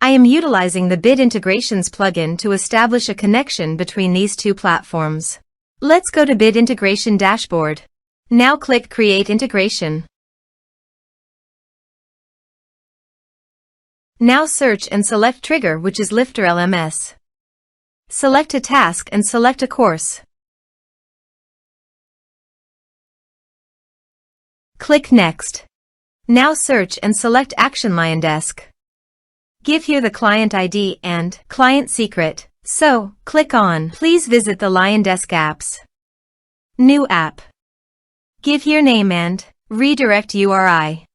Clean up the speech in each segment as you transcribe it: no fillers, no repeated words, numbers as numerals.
I am utilizing the Bit Integrations plugin to establish a connection between these two platforms. Let's go to Bit Integration Dashboard. Now click Create Integration. Now search and select Trigger, which is LifterLMS. Select a task and select a course. Click Next. Now search and select Action LionDesk. Give here the client ID and client secret. So, click on Please visit the LionDesk apps. New app. Give here name and redirect URI.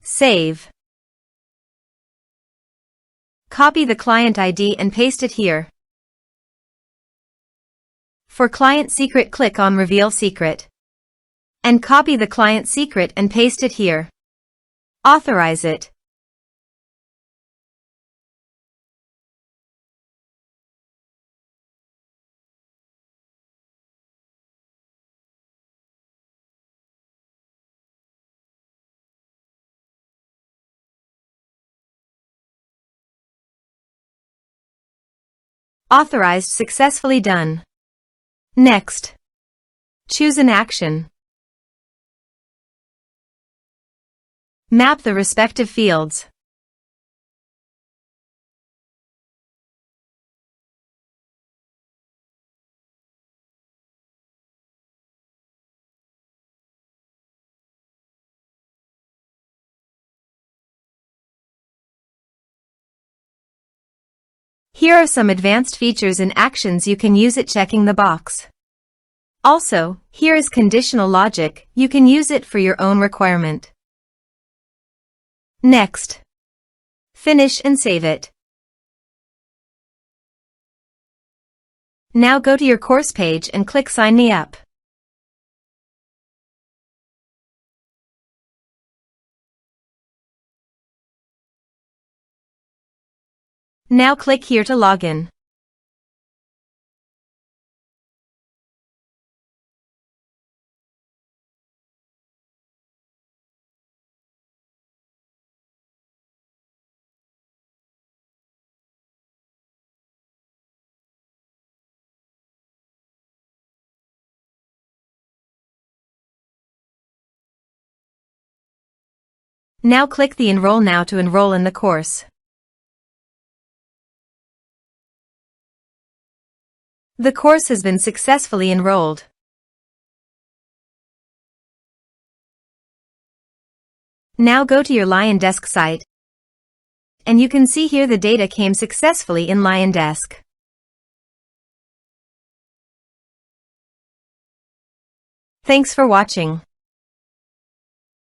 Save. Copy the client ID and paste it here. For client secret, click on Reveal Secret. And copy the client secret and paste it here. Authorize it. Authorized, successfully done. Next. Choose an action. Map the respective fields. Here are some advanced features and actions you can use it, checking the box. Also, here is conditional logic, you can use it for your own requirement. Next. Finish and save it. Now go to your course page and click Sign Me Up. Now click here to log in. Now click the Enroll Now to enroll in the course. The course has been successfully enrolled. Now go to your LionDesk site, and you can see here the data came successfully in LionDesk. Thanks for watching.